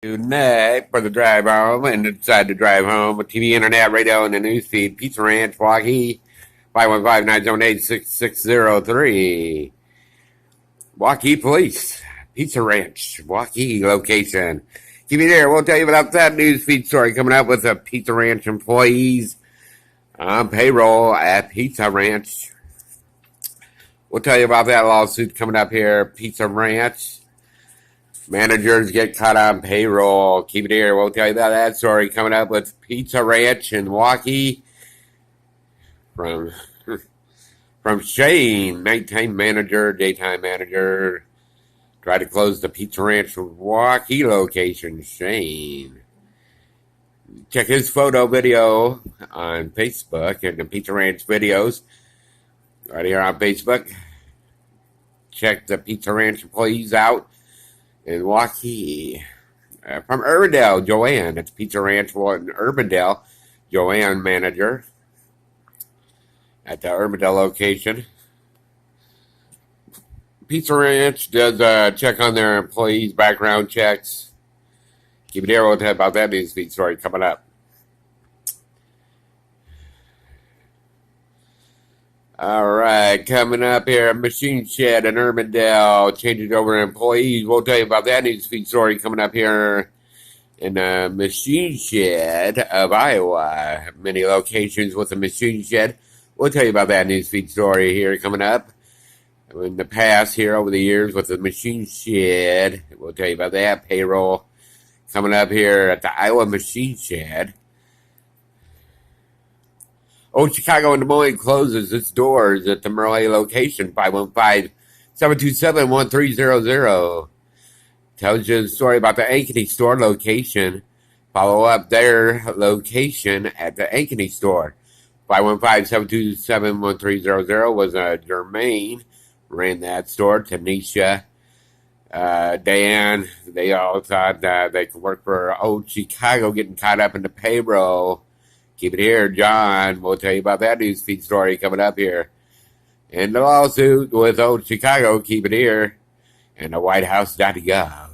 Tonight for the drive home and inside the drive home with TV, internet, radio, and the newsfeed. Pizza Ranch, Waukee, 515-978-6603. Waukee Police, Pizza Ranch, Waukee location. Keep it there. We'll tell you about that newsfeed story coming up with the Pizza Ranch employees on payroll at Pizza Ranch. We'll tell you about that lawsuit coming up here, Pizza Ranch. Managers get caught on payroll. Keep it here. We'll tell you about that story coming up with Pizza Ranch in Waukee. From Shane, nighttime manager, daytime manager. Try to close the Pizza Ranch Waukee location. Shane. Check his photo video on Facebook and the Pizza Ranch videos. Right here on Facebook. Check the Pizza Ranch employees out in Waukee. From Urbandale, Joanne. It's Pizza Ranch in Urbandale. Joanne, manager at the Urbandale location. Pizza Ranch does check on their employees' background checks. Keep it here. We'll tell you about that newsfeed story coming up. All right, coming up here, Machine Shed in Urbandale, changing over employees. We'll tell you about that newsfeed story coming up here in the Machine Shed of Iowa. Many locations with the Machine Shed. We'll tell you about that newsfeed story here coming up. In the past here over the years with the Machine Shed, we'll tell you about that. Payroll coming up here at the Iowa Machine Shed. Old Chicago in Des Moines closes its doors at the Merl location, 515-727-1300. Tells you the story about the Ankeny store location. Follow up their location at the Ankeny store. 515-727-1300 was Jermaine. Ran that store. Tanisha, Dan, they all thought they could work for Old Chicago, getting caught up in the payroll. Keep it here, John. We'll tell you about that newsfeed story coming up here. And the lawsuit with Old Chicago, keep it here. And the WhiteHouse.gov.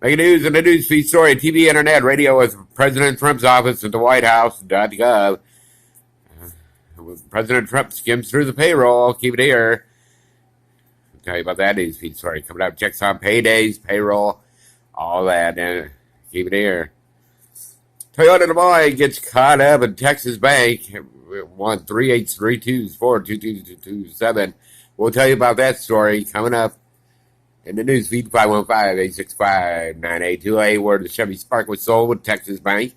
Making news in the newsfeed story, TV, internet, radio with President Trump's office at the WhiteHouse.gov. President Trump skims through the payroll. Keep it here. I'll tell you about that newsfeed story coming up. Checks on paydays, payroll, all that. Keep it here. Toyota Des Moines gets caught up in Texas Bank. 1-3832-42227. We'll tell you about that story coming up in the newsfeed. 515-865-9828, where the Chevy Spark was sold with Texas Bank.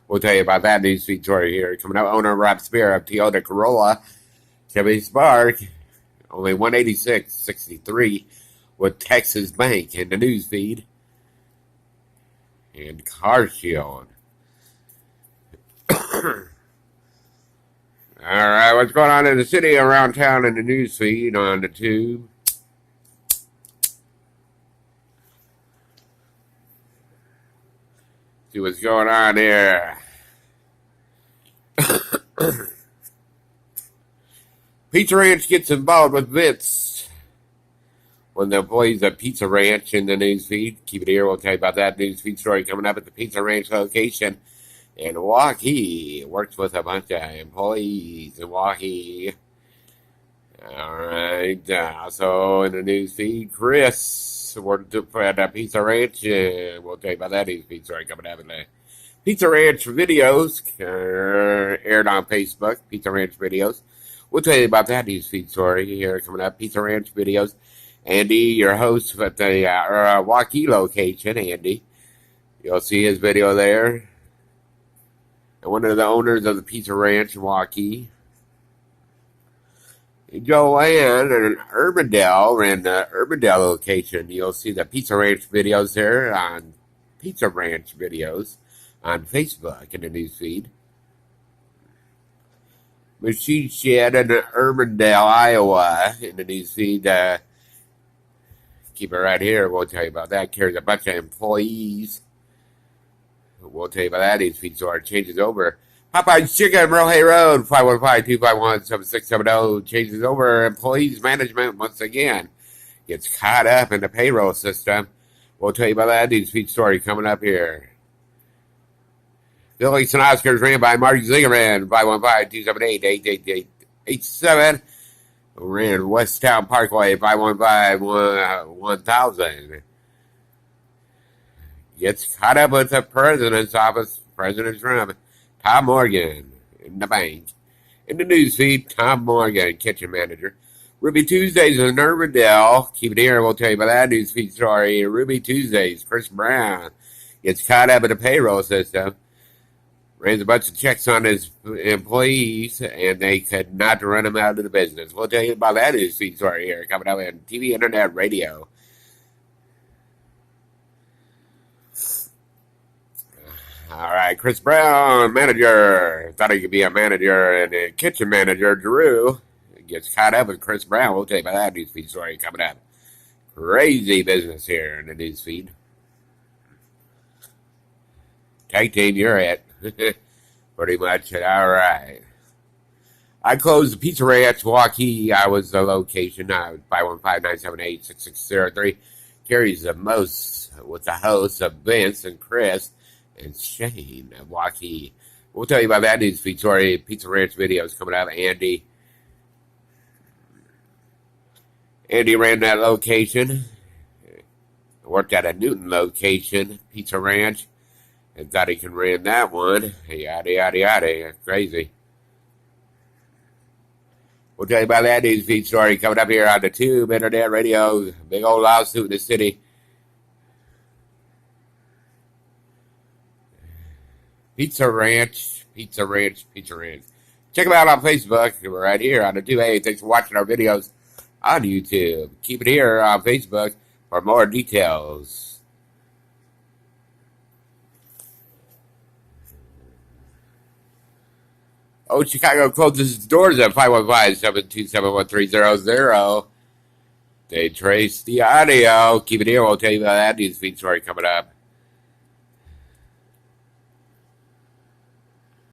We'll tell you about that newsfeed story here coming up. Owner Rob Spear of Toyota Corolla Chevy Spark, only $186.63 with Texas Bank in the newsfeed. And Car Shield. All right, what's going on in the city, around town, in the news feed, on the tube? See what's going on here. Pizza Ranch gets involved with Vince. One of the employees at Pizza Ranch in the news feed. Keep it here. We'll tell you about that news feed story coming up at the Pizza Ranch location in Waukee. Works with a bunch of employees in Waukee. All right. Also in the news feed, Chris worked at the Pizza Ranch. We'll tell you about that news feed story coming up in the Pizza Ranch videos. Aired on Facebook. Pizza Ranch videos. We'll tell you about that news feed story here coming up. Pizza Ranch videos. Andy, your host at the Waukee location, Andy. You'll see his video there. And one of the owners of the Pizza Ranch in Waukee. Joanne in Urbandale, in the Urbandale location. You'll see the Pizza Ranch videos there on Pizza Ranch videos on Facebook in the newsfeed. Machine Shed in Urbandale, Iowa in the newsfeed. Keep it right here. We'll tell you about that. Carries a bunch of employees. We'll tell you about that newsfeed story. Changes over. Popeye's Chicken, Merl Road, 515-251-7670. Changes over. Employees management, once again, gets caught up in the payroll system We'll tell you about that newsfeed story coming up here. Phillies and Oscars ran by Marty Zimmerman, 515-278-8887. Ran Westtown Parkway, 515-1000. Gets caught up with the president's office, President Trump, Tom Morgan, in the bank. In the newsfeed, Tom Morgan, kitchen manager. Ruby Tuesdays in Urbandale. Keep it here, we'll tell you about that newsfeed story. Ruby Tuesdays, Chris Brown gets caught up in the payroll system. Ran a bunch of checks on his employees, and they could not run him out of the business. We'll tell you about that newsfeed story here, coming up on TV, internet, radio. All right, Chris Brown, manager. Thought he could be a manager, and a kitchen manager, Drew, gets caught up with Chris Brown. We'll tell you about that newsfeed story coming up. Crazy business here in the newsfeed. Tag team, you're it. Pretty much. All right. I closed the Pizza Ranch, Waukee. I was the location. 515-978-6603. Carries the most with the hosts of Vince and Chris and Shane of Waukee. We'll tell you about that newsfeed story. Pizza Ranch videos coming up. Andy ran that location. Worked at a Newton location, Pizza Ranch, and thought he can run that one. Yada, yada, yada. Crazy. We'll tell you about that newsfeed story coming up here on the Tube Internet Radio. Big old lawsuit in the city. Pizza Ranch. Check them out on Facebook. We're right here on the Tube. Hey, thanks for watching our videos on YouTube. Keep it here on Facebook for more details. Oh, Chicago closes its doors at 515-727-1300. They trace the audio. Keep it here. We'll tell you about that newsfeed story coming up.